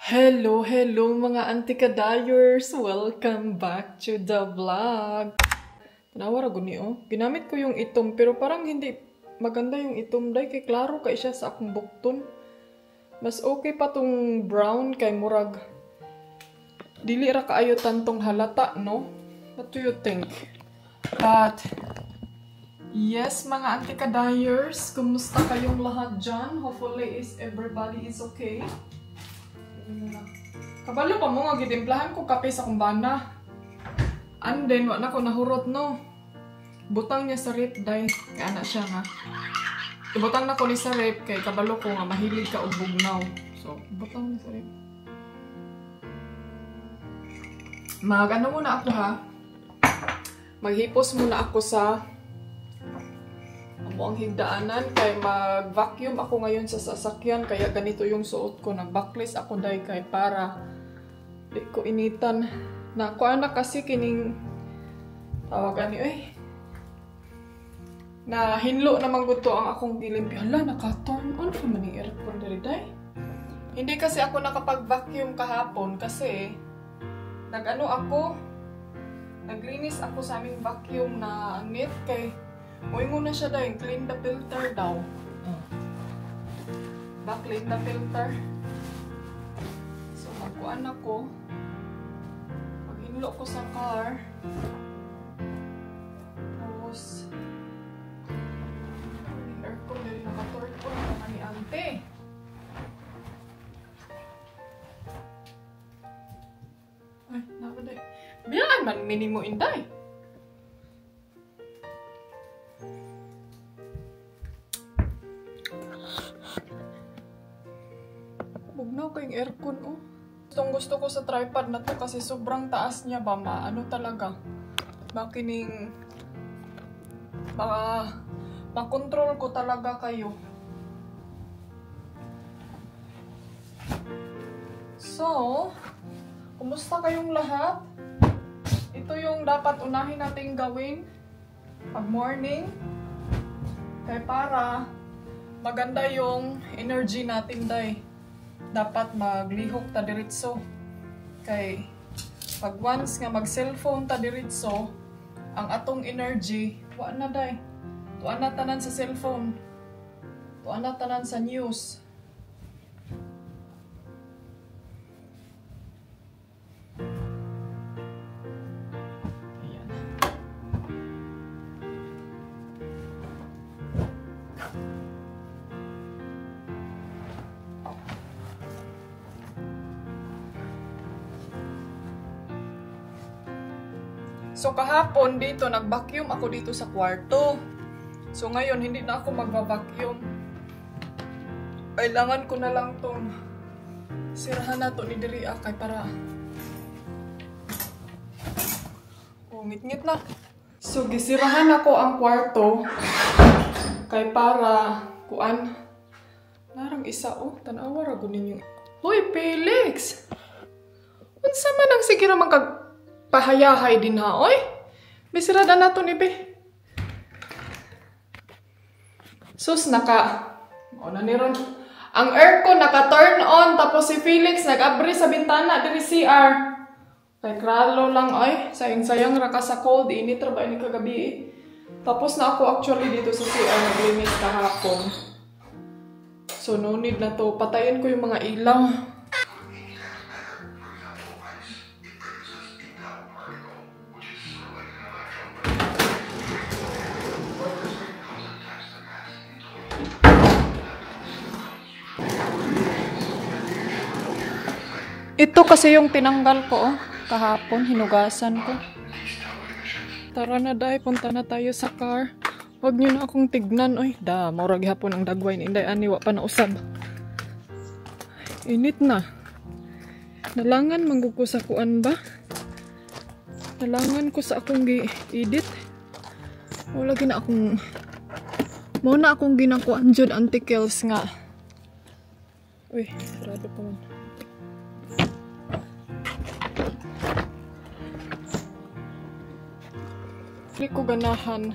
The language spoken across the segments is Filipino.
Hello mga antikadayers! Welcome back to the vlog! Tanawara guni ginamit ko yung itom pero parang hindi maganda yung itom day kay klaro kay siya sa akong bukton. Mas okay pa tong brown kay murag dili ra kaayo tantong halata, no? What do you think? But yes mga antikadayers, kumusta kayong lahat dyan? Hopefully everybody is okay. Kabalo pa mo nga gitimplahan ko kape sa kumbana. And then wa na ko nahurot, no. Butang niya sa rip day kay ana siya nga. Ibutang na ko ni sa rip kay kabalo ko nga mahilig ka og bugnaw. So butang ni sa rip. Magano muna ako ha. Maghipos muna ako sa ang higdaanan kay mag-vacuum ako ngayon sa sasakyan kaya ganito yung suot ko. Nag-backless ako day kay para di ko initan. Na kuha na kasi kining tawagan ni na hinlo naman gusto ang akong gilimpi. Hala, naka-turn on pa man yung aircon diri day. Hindi kasi ako nakapag-vacuum kahapon kasi naglinis ako sa aming vacuum na net kay mo na siya dahil clean the filter daw. Clean the filter. So magkuhan ako. Pag-inlo ko sa car. Tapos yung aircon na rin naka-turn on naman ni ante. Ay, nakaday. Bilaan man minimo inday. Bugnaw kayong aircon, Gusto ko sa tripod na to kasi sobrang taas niya ba, ano talaga. Makining makontrol ko talaga kayo. So, kumusta kayong lahat? Ito yung dapat unahin nating gawin pag morning. Kaya para maganda yung energy natin, day. Dapat maglihok ta diretso. Kay pag once nga mag-cellphone ta diretso, ang atong energy, wa na day. Tuwa na tanan sa cellphone. Tuwa na tanan sa news. Ayan. So kahapon dito, nag-vacuum ako dito sa kwarto. So ngayon, hindi na ako magva-vacuum. Kailangan ko na lang tong sirahan na to ni Diri kay para ngit-ngit na. So gisirahan ako ang kwarto kay para kuan. Narang isa tanawa ra gud ninyo. Hoy, Felix! Unsa man ang sige ra man kag pahayahay din ha, oy. Bisirada na to ni be. Sus, na niron. Ang aircon naka-turn on, tapos si Felix nag-abri sa bintana diri CR. Kay kralo lang, oy. Sayang-sayang ra ka sa cold. Init ra ba ini kagabi, Tapos na ako actually dito sa CR naglinis kahapon. So, no need na to. Patayin ko yung mga ilaw. Ito kasi yung tinanggal ko, kahapon, hinugasan ko. Tara na day, punta na tayo sa car. Huwag nyo na akong tignan, oy. Maurag hapon ang dagway ni Inday, aniwa pa na usab. Init na. Nalangan mangguko sa kuan ba? Nalangan ko sa akong gi-edit. Wala gina akong muna akong ginakuan dyan antikels nga. Uy, sarado pa man. Di ko ganahan.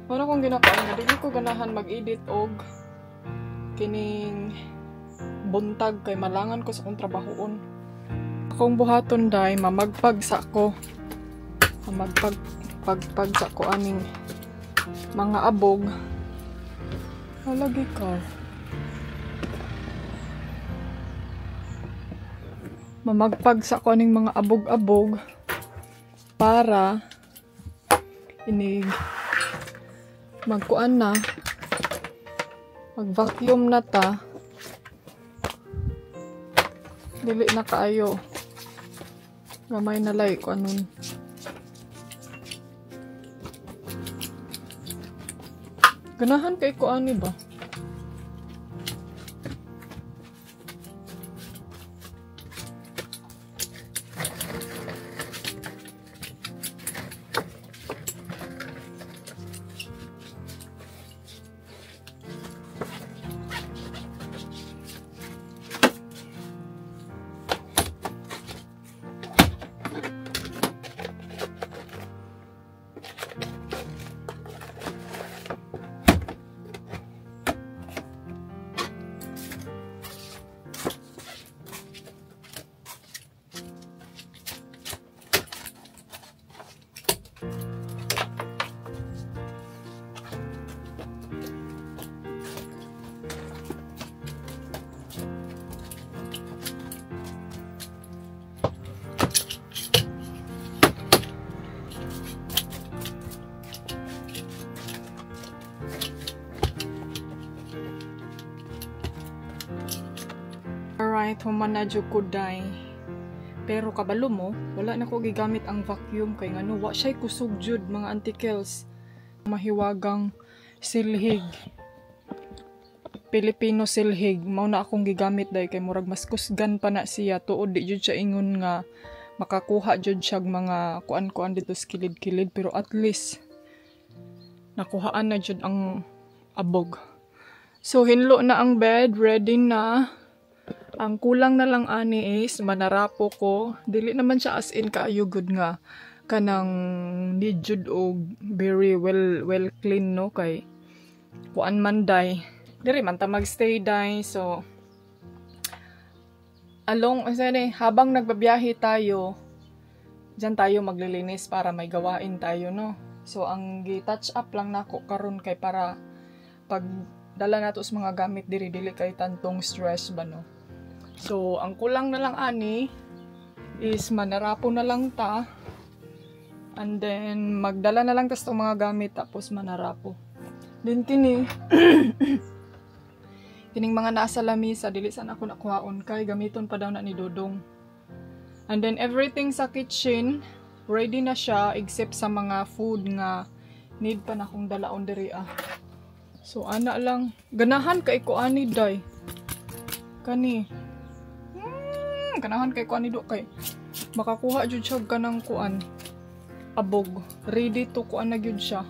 Wala kong ginakaon. Di ko ganahan mag-edit og kining buntag kay malangan ko sa akong trabahoon. Akong buhaton day mamagpag sa ko. Mamagpag sa ko aning mga abog. Halagi ka. Mamagpag sa ko aning mga abog-abog para inig magkuan na mag-vacuum na ta. Dili na kaayo. Gamay na lay ko anon. Ganahan kay ko ani ba? Alright, human na jud ko day. Pero kabalo mo, wala na ko gigamit ang vacuum kay ngano wa siya kusog jud mga antikels. Mahiwagang silhig. Filipino silhig mao na akong gigamit day kay murag mas kusgan pa na siya tuod di jud siya ingon nga makakuha jud siya mga kuan-kuan dito sa kilid-kilid pero at least nakuhaan na jud ang abog. So hinlo na ang bed, ready na. Ang kulang na lang ani is manarapo ko. Dili naman siya as in kaayo good nga kanang need jud og very well clean no kay kuan man day. Diri man ta magstay day so habang nagbabiyahe tayo diyan tayo maglilinis para may gawain tayo no. So ang gi-touch up lang nako karon kay para pag dala nato sa mga gamit diri dili kay tantong stress ba no. So, ang kulang na lang ani is manarapo na lang ta. And then, magdala na lang tas itong mga gamit tapos manarapo. Then, kining mga nasa lamisa, dili saan ako nakuhaon kay gamiton pa daw na ni Dodong. And then, everything sa kitchen, ready na siya except sa mga food nga need pa na akong dalaon diri ah. So, ana lang. Ganahan kay ko ani day. Kani. Ganahan kay kuan nido kay makakuha jud siya kanang kuan abog ready to kuan na gyud siya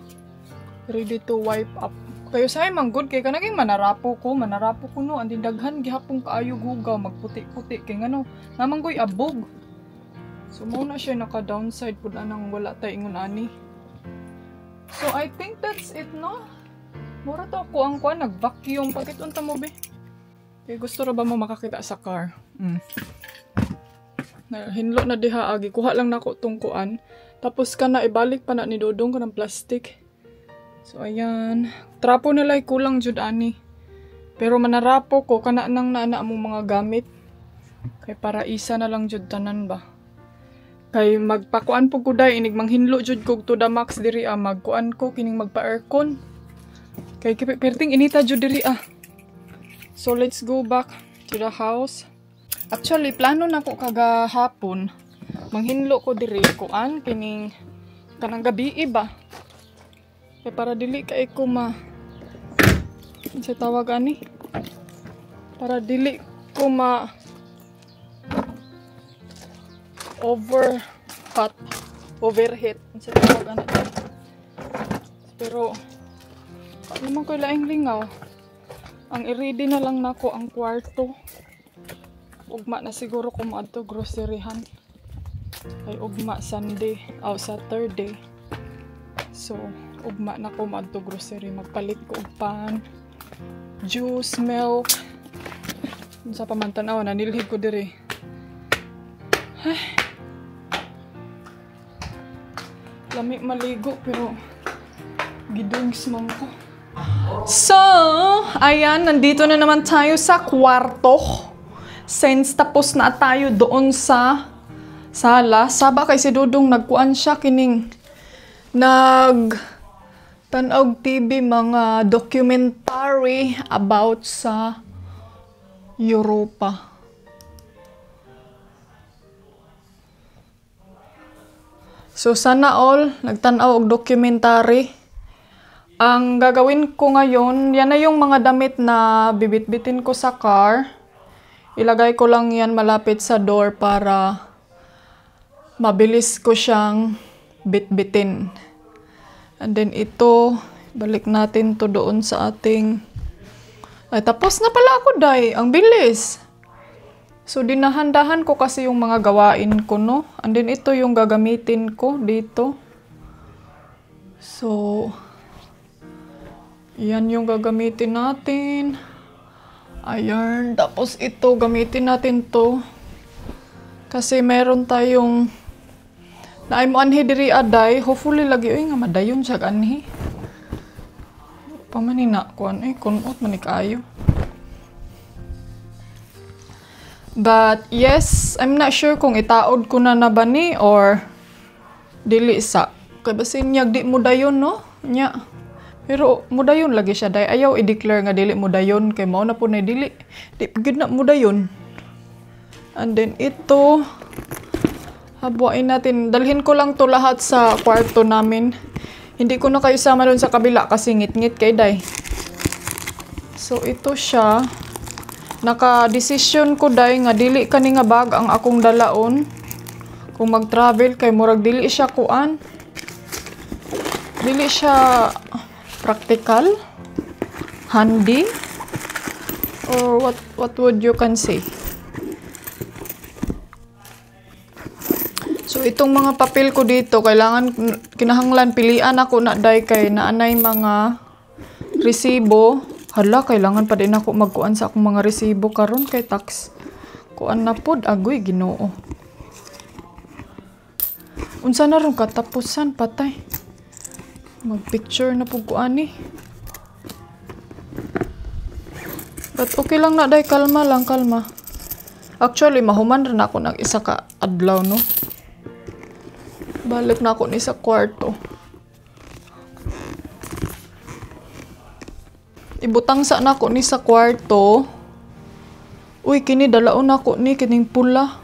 ready to wipe up kayo say man good kay kanaging manarapo ko no andin daghan gihapon kaayo gugaw magputi-puti kay ngano namang goy abog so mo na siya naka downside pud anang wala tay ingon ani so I think that's it no mura to ako ang kuan nag vacuum pagit unta mo be kay gusto ra ba mo makakita sa car hinlo na diha agi kuha lang nako tong kuan tapos kana ibalik pa na ni Dodong ko ng plastic so ayan trapo na lay kulang jud ani pero manarapo ko kana nang naana among mga gamit kay para isa na lang jud tanan ba kay magpakuan po ko day inig manghinlo jud kog to the max diri magkuan ko kining magpa aircon kay perting inita jud diri so let's go back to the house. Actually, plano na ko kagahapon. Manghinlo ko diri kuan kining kanang gabi ba. Kay para dili kay ko sa tawag ani. Para dili ko overheat sa tawag ani. Pero naman ko laing lingaw. Ang i-ready na lang nako ang kwarto. Ugma na siguro ko maadto groceryhan. Ay ugma Sunday, Saturday. So, ugma na ko maadto grocery. Magpalit ko og pan, juice, milk. Sa pamantanaw, nanilhig ko diri. Ay. Lami maligo, pero gidungs man ko. So, ayan, nandito na naman tayo sa kwarto. Since tapos na tayo doon sa sala, saba kay si Dudong nagkuan siya kining tanaw TV mga documentary about sa Europa. So sana all nagtanaw og documentary. Ang gagawin ko ngayon, yan na yung mga damit na bibitbitin ko sa car. Ilagay ko lang yan malapit sa door para mabilis ko siyang bitbitin. And then ito, balik natin to doon sa ating... Ay, tapos na pala ako, day. Ang bilis. So, dinahandahan ko kasi yung mga gawain ko, no? And then ito yung gagamitin ko dito. So, yan yung gagamitin natin. Ayan. Tapos ito, gamitin natin to. Kasi meron tayong naay mo anhi diri aday. Hopefully lagi oy nga madayon siya anhi. Pamanina kuan kunot man kayo. But yes, I'm not sure kung itaod ko na ba ni or dili sa. Kay basin nyag di mo dayon no? Nya. Pero mudayon lagi siya day. Ayaw i-declare nga dili mudayon kay mao na po na dili. Di gid na mudayon. And then ito habuain natin. Dalhin ko lang to lahat sa kwarto namin. Hindi ko na kayo sama doon sa kabila kasi ngit-ngit kay day. So ito siya. Naka-desisyon ko day nga dili kani nga bag ang akong dalaon. Kung mag-travel kay murag dili siya kuan. Dili siya practical, handy, or what would you can say. So itong mga papel ko dito, kinahanglan pilian ako na day kay naanay mga resibo. Hala, kailangan pa din ako magkuan sa akong mga resibo karon kay tax. Kuan na pod, agoy Ginoo. Unsa na ron katapusan patay. Mag-picture na po kuan ni. But okay lang na day, kalma lang, kalma. Actually, mahuman rin ako ng isa ka adlaw, no? Balik na ako ni sa kwarto. Ibutang sa na ako ni sa kwarto. Uy, kini dalaon ako ni kining pula.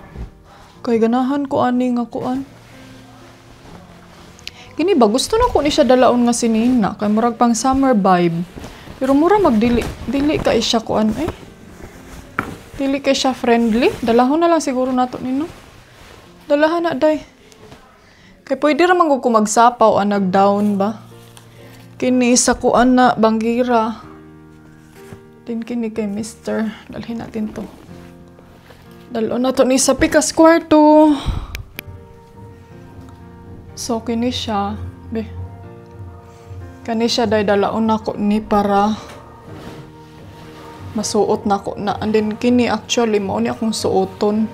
Kay ganahan ko ani nga kuan. Kini ba gusto na ko ni siya dalaon nga sinina kay murag pang summer vibe. Pero mura magdili kay siya kuan eh. Dili kay siya friendly. Dalahon na lang siguro nato nino. Dalahan na day. Kay pwede ra man ko magsapaw ang nag-down ba. Kini sa kuan na banggira. Din kini kay Mr. Dalhin natin to. Dalon na to ni sa pikas kwarto. So kini siya, be. Kani siya day dalaon nako ni para masuot nako na. And then kini actually mao ni akong suoton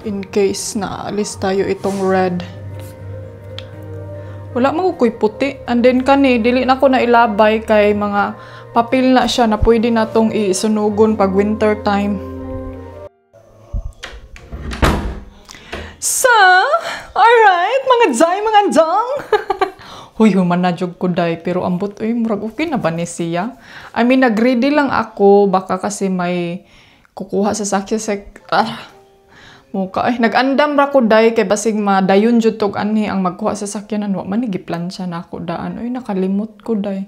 in case na alis tayo itong red. Wala man ko'y puti. And then kani dili na ko na ilabay kay mga papel na siya na pwede natong isunugon pag winter time. So, alright, mga jay, mga dong. Huy, human na jog ko day, pero ambot, murag okay na ba ni siya? I mean, nag-ready lang ako, baka kasi may kukuha sa sakya muka. Nag-andam ra ko day, kay basig madayon jud tog anhi ang magkuha sa sakyanan. Wa man giplansya na ako daan. Nakalimot ko day.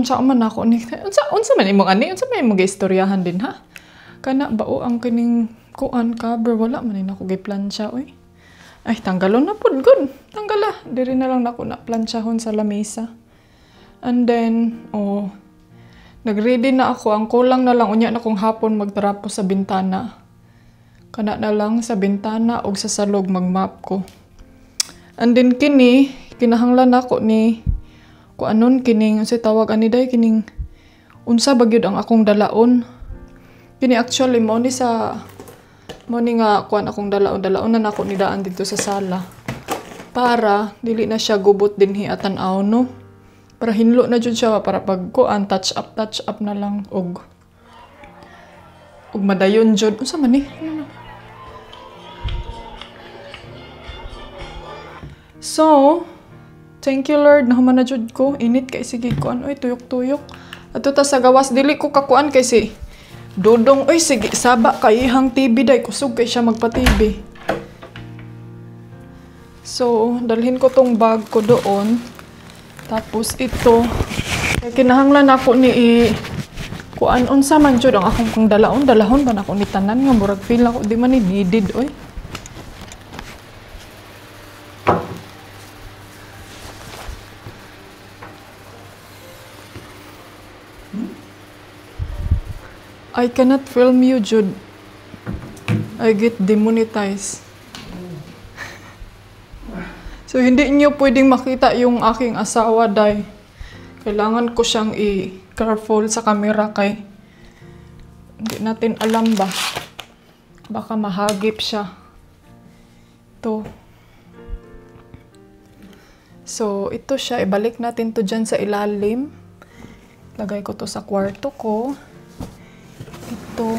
Saan man ako ni? Unsa man imong ani? Unsa man imong istoryahan din ha? Kana bao ang kining kuan cover wala man ako giplansya oy. Ay tanggalon na pud good. Tanggala diri na lang nako na plansyahon sa lamesa. And then nagready na ako. Ang kulang na lang unya na kong hapon magtarapo sa bintana. Kana na lang sa bintana og sa salog magmap ko. And then kini kinahanglan ako ni kuanon kining unsay tawag ani day kining unsa ba gyud ang akong dalaon. Kini actually mo ni nga kuan akong dalaon na nako ni daan dito sa sala. Para dili na siya gubot dinhi at tan-aw no. Para hinlo na jud siya para pag kuan touch up na lang og madayon jud. Unsa man ni? So, thank you Lord, nahuman na jud ko. Init kay sige kuan oy tuyok-tuyok. Ato ta sa gawas dili ko kakuan kay si Dodong oy sige saba kay ihang TV day kusog kay siya magpa-TV. So, dalhin ko tong bag ko doon. Tapos ito, kaya kinahanglan ako ni kuan unsa man jud ang akong kang dalahon ba nako ni tanan nga murag feel ako di man ni needed oy. I cannot film you, Jude. I get demonetized. So, hindi niyo pwedeng makita yung aking asawa, day. Kailangan ko siyang i-careful sa camera kay hindi natin alam ba. Baka mahagip siya. Ito. So, ito siya. Ibalik natin to dyan sa ilalim. Lagay ko to sa kwarto ko. Ito.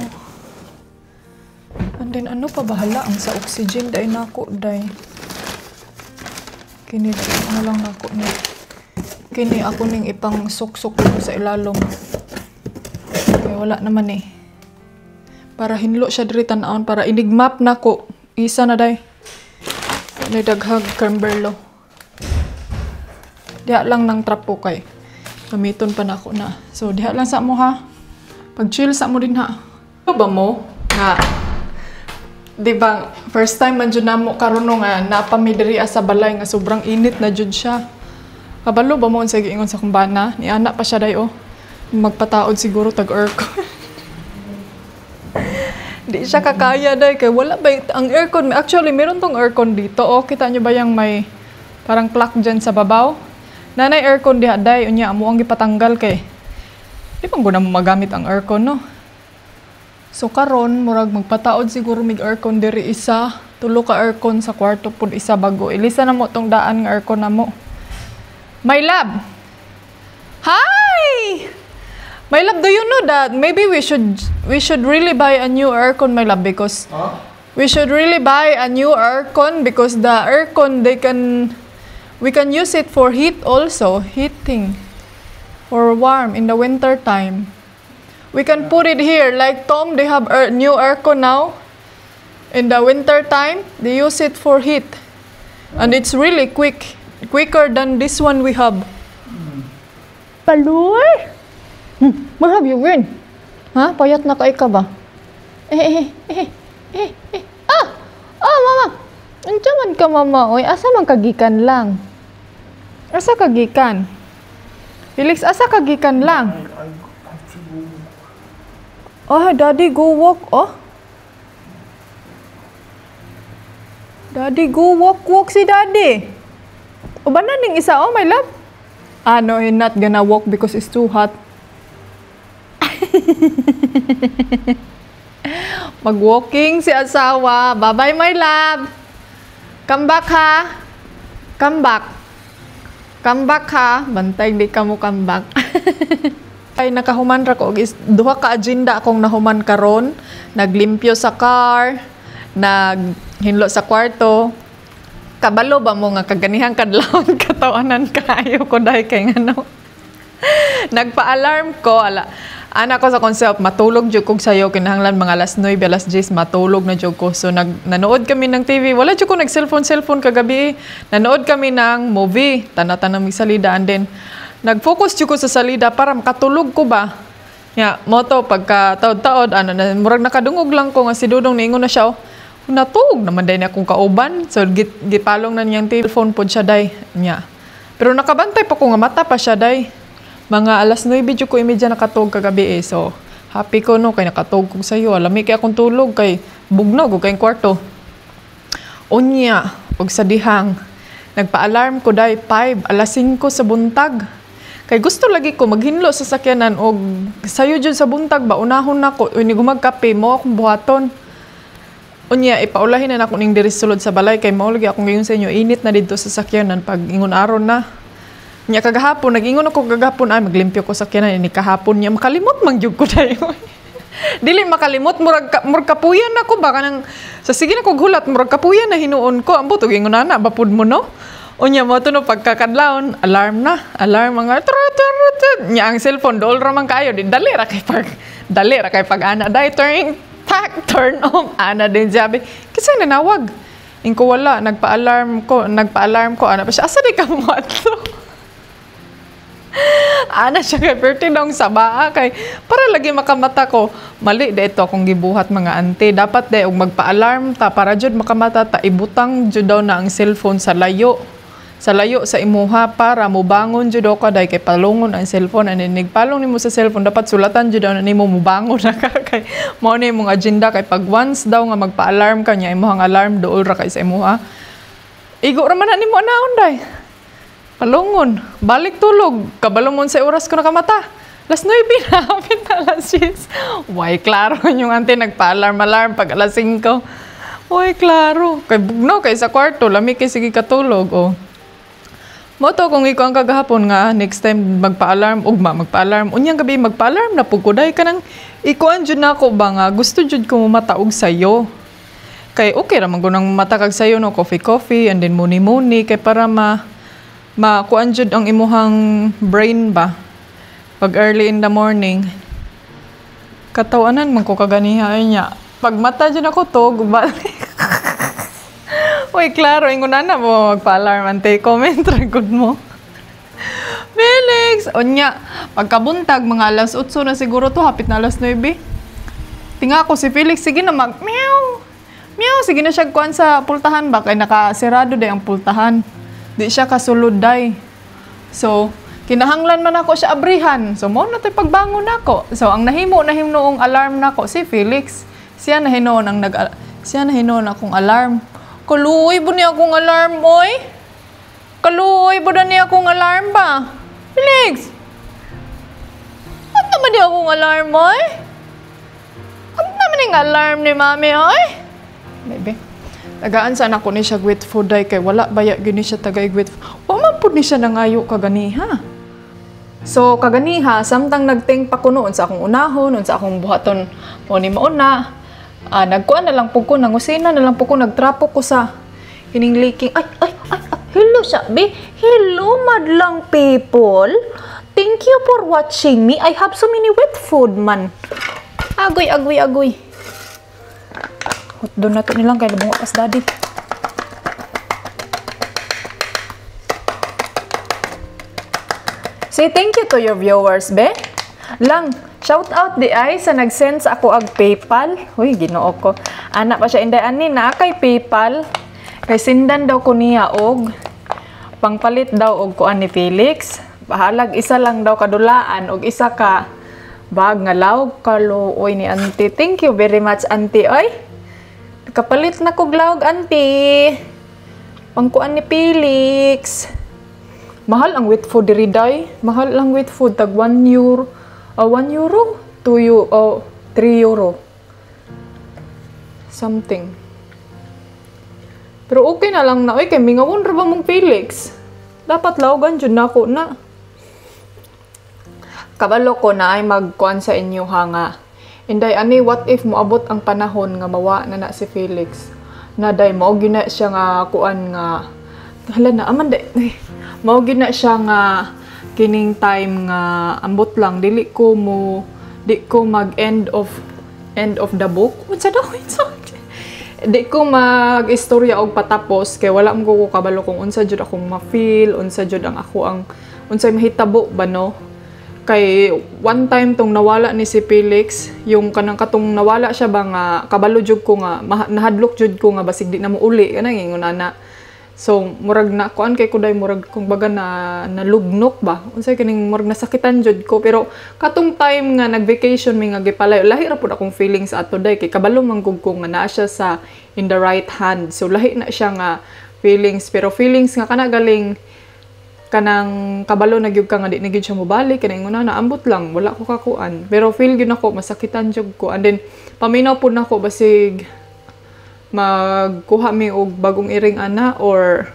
And then, ano pa bahala ang sa oxygen? Day na ako, day. Kini, ano lang ako ni. Kini ako ning ipang suksok sa ilalom. Kaya wala naman eh. Para hinlo siya diri tan-aon, para inigmap na ko. Isa na day. May daghag Camberlo. Diha lang ng trapo kay. Gamiton pa na ako na. So, diha lang sa mo ha. Pag-chill sa mo din ha. Ano ba mo? Na, di ba, first time man dyan na mo karoon nga napamidiri sa balay nga sobrang init na dyan siya. Kabalo ba mo sa giingon sa kumbana? Ni anak pa siya day oh. Magpataod siguro tag-aircon. Di siya kakaya day kay wala ba ang aircon. Actually, meron tong aircon dito. Oh, kita nyo ba yung may parang clock dyan sa babaw? Nanay aircon diha day. Unya, amo ang gipatanggal kay. Di bang guna mo magamit ang aircon no? So karon murag magpataod siguro mig aircon diri isa. Tulo ka aircon sa kwarto pud isa bago. Ilisa na mo tong daan nga aircon na mo. My love! Hi! My love, do you know that maybe we should really buy a new aircon, my love, because we should really buy a new aircon because the aircon we can use it for heat also, heating or warm in the winter time. We can put it here like Tom, they have new aircon now. In the winter time, they use it for heat. And it's really quicker than this one we have. Paloy! Where have you been? Ha? Payat na kay ka ba? Ah! Oh, mama! Andiyan man ka, mama. Oy, asa man kagikan lang? Asa kagikan? Felix, asa kagikan lang? Oh, daddy, go walk, oh. Daddy, go walk si daddy. O ba na ning isa, oh, my love? No, I'm not gonna walk because it's too hot. Mag-walking si asawa. Bye-bye, my love. Come back, ha? Come back. Come back, ha? Bantay, di ka mo come back. Ay, nakahuman ra ko. Duha ka agenda akong nahuman karon. Naglimpyo sa car. Naghinlo sa kwarto. Kabalo ba mo nga kaganihang kadlawon katawanan kaayo ko dahil kay ngano. Nagpa-alarm ko, anak ko sa concept, matulog jud kog sayo kinahanglan mga alas 9, alas 10 matulog na jud ko. So nanood kami ng TV. Wala jud ko nag-cellphone kagabi. Nanood kami ng movie, tana-tana mi salida and then nag-focus jud ko sa salida para makatulog ko ba. Ya, moto pagka taod-taod murag nakadungog lang ko nga si Dudong niingon na siya. Natug naman day na akong kauban. So, gipalong na niyang telephone po siya day niya. Pero nakabantay pa ko nga mata pa siya day. Mga alas 9 jud ko imedya nakatug kagabi eh. So, happy ko no kay nakatug ko sa iyo. Alami kay akong tulog kay bugnog kay kwarto. Unya, og sa dihang nagpa-alarm ko day 5 alas 5 sa buntag. Kay gusto lagi ko maghinlo sa sakyanan og sayo jud sa buntag ba unahon nako ini gumagkape mo akong buhaton. Unya ipaulahin na nako ning diri sulod sa balay kay mao lagi ako ngayon sa inyo init na didto sa sakyanan pag ingon aron na. Nya kagahapon nag-ingon ako kagahapon ay maglimpyo ko sa sakyanan ini kahapon nya makalimot man gyud ko dayon. Dili makalimot murag kapuyan ako baka nang sa sige na kog hulat murag kapuyan na hinuon ko ambo tug ingon ana bapud mo no. Unya mo to no pagkakadlawon alarm mga nya ang cellphone dol ra man kayo di dali ra kay pag ana dai turn on ana din sabi kasi nanawag ingko wala nagpa-alarm ko ana pa siya asa di ka mo ato. Ana siya kay perti dong sa baa kay para lagi makamata ko mali dito akong gibuhat mga ante dapat og magpa-alarm ta para jud makamata ta ibutang jud daw na ang cellphone sa layo sa imuha para mobangon jud ka day kay palungon ang cellphone ani nigpalong nimo sa cellphone dapat sulatan jud daw na nimo mobangon na ka kay mao ni imong agenda kay pag once daw nga magpa-alarm ka nya imong alarm dool ra kay sa imuha igo ra man na nimo anaon day palungon, balik tulog, kabalumon sa oras ko nakamata. Alas 9 na, hapit na alas 6. Uy, klaro yung ante nagpa-alarm pag alas 5. Uy, klaro. Kay bugno, kay sa kwarto, lami kay sige katulog. Oh. Moto kung ikaw ang kagahapon nga, next time magpa-alarm, ugma magpa-alarm. Unyang gabi magpa-alarm na puguday ka nang ikuan jud na ako ba nga, gusto jud ko mataog sayo. Kay okay raman ko nang matakag sayo no, coffee, and then muni-muni, kay para kuan jud ang imuhang brain ba pag early in the morning katawanan man ko kaganiha niya pag mata jud ako to gubalik. Uy klaro ingon na mo magpa-alarm ante comment ra gud mo Felix unya pagkabuntag mga alas 8 na siguro to hapit na alas 9 tinga ko si Felix sige na mag meow sige na siya kuan sa pultahan ba kay nakasirado day ang pultahan. Di siya kasulod day. So, kinahanglan man ako siya abrihan. So, mo na tayo pagbangon ako. So, ang nahimo noong alarm nako si Felix. Siya nahinoon akong alarm. Kaluoy ba niya akong alarm, oy? Kaluoy ba niya akong alarm ba? Felix! Ano naman niya akong alarm, oy? Ano naman yung alarm ni mami, oy? Baby. Tagaan sana ko ni siya with food day kay wala baya gini siya tagay with food. Wa man pud ni siya nangayo kaganiha. So kaganiha samtang nagting pa ko noon sa akong unahon, sa akong buhaton mo ni mauna. Nagkuan na lang pug ko nang usina na lang pug ko nagtrapo ko sa kining leaking. Ay. Hello sabi. Hello madlang people. Thank you for watching me. I have so many wet food man. Agoy. Doon na ito nilang kaya nabunga pas daddy. Say thank you to your viewers, be. Lang, shout out di ay sa nag-send sa ako ag PayPal. Uy, ginoo ko. Anak pa siya inday ani na kay PayPal. Kay sindan daw ko niya og pangpalit daw og kuan ni Felix. Bahalag isa lang daw kadulaan og isa ka bag nga lawg kaluoy ni auntie. Thank you very much auntie oy. Kapalit na ko glawg, auntie. Pangkuan ni Felix. Mahal ang wet food diri day. Mahal ang wet food. Tag 1 euro. 1 euro? 2 euro. 3 euro. Something. Pero okay na lang na. Kay mingawon ra ba mong Felix? Dapat lawgan dyan na ako na. Kabalo ko na ay magkuan sa inyo ha nga. Inday ani what if moabot ang panahon nga mawa na si Felix. Naday mo gyud siya nga kuan nga hala na aman day. Mao gyud siya nga kining time nga ambot lang di ko mag end of the book. Unsa daw di ko mag istorya og patapos kay wala mo ko kabalo kung unsa jud akong ma-feel, unsa jud ang ako ang unsay mahitabo ba no. Kay one time tong nawala ni si Felix, yung kanang katong nawala siya ba nga kabalo jud ko nga nahadlok jud ko nga basig di na mo uli kanang ingon ana. So murag na kuan kay kuday murag kung baga na nalugnok ba. Unsay kining murag nasakitan jud ko pero katong time nga nag-vacation mi nga gipalayo lahi ra pud akong feelings ato day kay kabalo man gud ko nga naa siya sa in the right hand. So lahi na siya nga feelings pero feelings nga kana galing kanang kabalo na gyud ka nga di na gyud siya mobalik kanang una naambot lang wala ko kakuan pero feel gyud nako masakitan jud ko and then paminaw pud nako basig magkuha mi og bagong iring ana or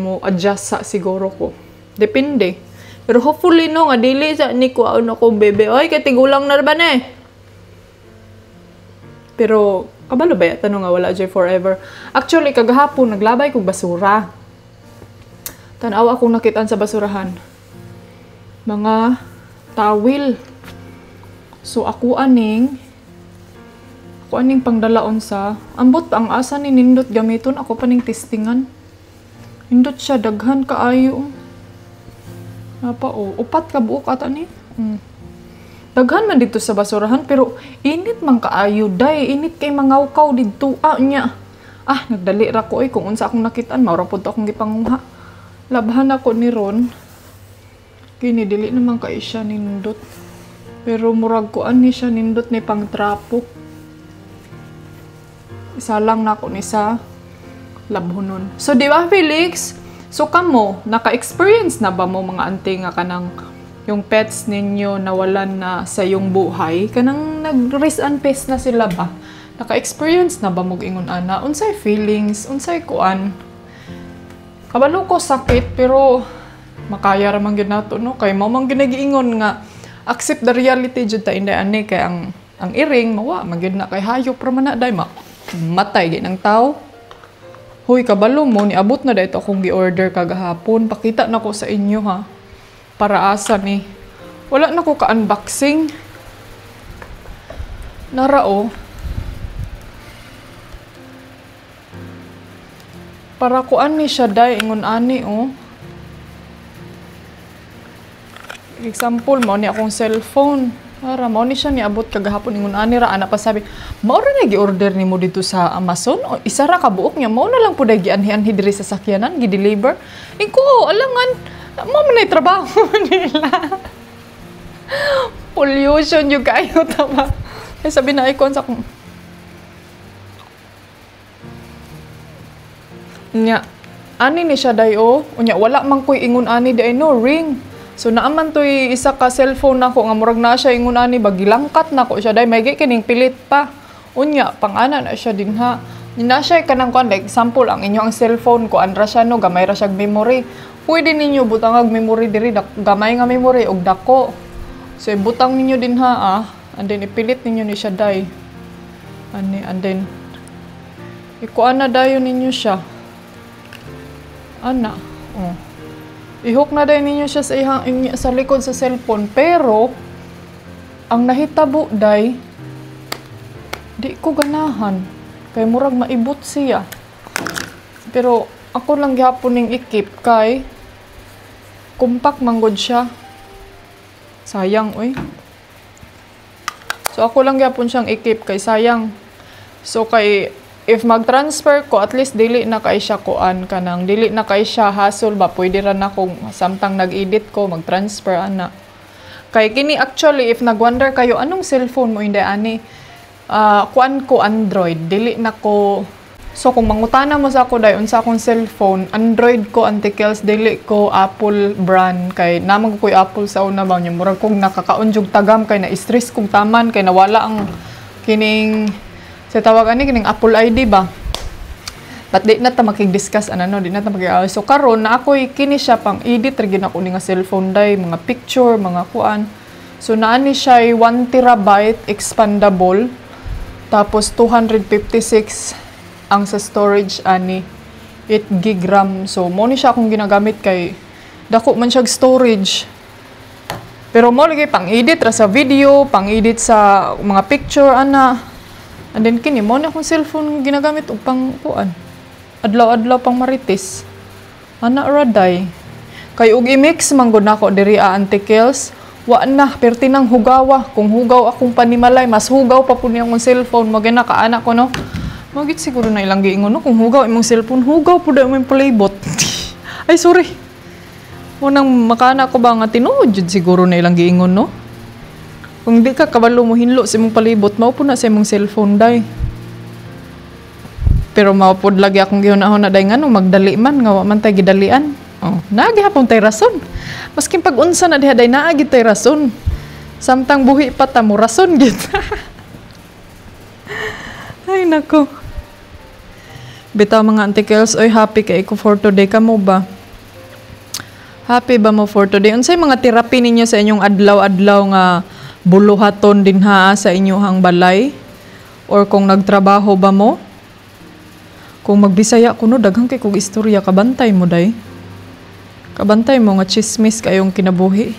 mo adjust sa siguro ko depende pero hopefully no nga dili sa ni ko ako bebe oy kay tigulang na ba na pero kabalo ba tanong nga wala jay forever actually kagahapon naglabay kog basura tanaw akong nakitaan sa basurahan mga tawil so ako aning pangdalaon sa ambot ang asa ni nindot gamiton ako paning testingan nindot siya daghan kaayo apa upat ka buok ata ni daghan man dito sa basurahan pero init man kaayo day init kay mangawkaw didto nya nagdali ra ko kung unsa akong nakitaan mao ra pud akong gipanguha labhan ako ni Ron kini dili naman kay siya nindot pero murag ko ani siya nindot ni pangtrapo isa lang nako ni sa labhonon so di ba Felix so kamo naka-experience na ba mo mga auntie nga kanang yung pets ninyo nawalan na sa yung buhay kanang nag-rest and peace na sila ba naka-experience na ba mo ingon ana unsay feelings unsay kuan kabalo ko sakit pero makaya ra man gyud nato no kay mao man ginagiingon nga accept the reality jud ta inday ani kay ang iring mawa man gyud na kay hayop ra man na day matay gyud ng tao huy kabalo mo ni abot na dayto akong gi-order kagahapon pakita nako sa inyo ha para asa ni wala na ko ka-unboxing narao para kuan ni siya day ingon ani example mo ni akong cellphone para mo ni siya niabot kagahapon ingon ani ra ana pa sabi mao ra na gi-order nimo dito sa Amazon o isa ra ka buok niya mao na lang pud gianhi-anhi diri sa sakyanan gi-deliver ingko alangan mo man trabaho nila pollution yung kayo tama ay sabi na icon sa kong nya ani ni siya dayo unya wala man koy ingon ani day no ring so naaman toy isa ka cellphone nako nga murag na siya ingon ani bagilangkat nako siya day may kining pilit pa unya pangana na siya dinha na siya kanang kuan like example ang inyong cellphone ko andra siya no gamay ra siya memory pwede ninyo butang memory diri gamay nga memory og dako so butang ninyo dinha and then ipilit ninyo ni siya day ani and then ikuan na dayon ninyo siya ana ihok na day ninyo siya sa likod sa cellphone pero ang nahitabo day di ko ganahan kay murag maibot siya pero ako lang gihapon ning ikip kay compact manggod siya sayang so ako lang gihapon siyang ikip kay sayang so kay if mag-transfer ko at least dili na kay siya kuan kanang dili na kay siya hassle ba pwede ra na kung samtang nag-edit ko mag-transfer ana kay kini actually if nagwonder kayo anong cellphone mo hindi ani kuan ko Android dili na ko so kung mangutana mo sa ako day unsa akong cellphone Android ko antikels dili ko Apple brand kay namang ko Apple sa una ba nya murag kog nakakaunjog tagam kay na stress kog taman kay nawala ang kining sa tawag ani kining Apple ID ba but di na ta makig-discuss di na ta so karon na ako kini siya pang edit ra gyud ako ni nga cellphone day mga picture mga kuan so naani siya 1 terabyte expandable tapos 256 ang sa storage ani 8 gig RAM so mo ni siya akong ginagamit kay dako man siya storage pero mo lagi pang edit ra sa video pang edit sa mga picture ana and then kini mo na akong cellphone ginagamit og pang kuan adlaw-adlaw pang marites ana ra day kay og i-mix man gud nako diri antikels wa na perti nang hugawa kung hugaw akong panimalay mas hugaw pa pud niyang cellphone mo gina ka anak ko no magit siguro na ilang giingon no kung hugaw imong cellphone hugaw pud imong playbot ay sorry mo nang makana ko ba nga tinuod jud siguro na ilang giingon no kung di ka kabalo mo hinlo sa imong palibot mao pud na sa imong cellphone day pero mao pud lagi akong gihunahon na day ngano magdali man nga wa man tay gidalian Oh, naagihapon tay rason. Maskin pag unsa na diha day naagi tay rason. Samtang buhi pa ta mo rason gid. Ay nako. Bitaw mga antikels, oy happy kay ko for today kamo ba? Happy ba mo for today? Unsay mga therapy ninyo sa inyong adlaw-adlaw nga buluhaton dinha sa inyong balay? Or kung nagtrabaho ba mo? Kung magbisaya kuno daghang kay kog istorya kabantay mo day. Kabantay mo nga chismis kayong kinabuhi.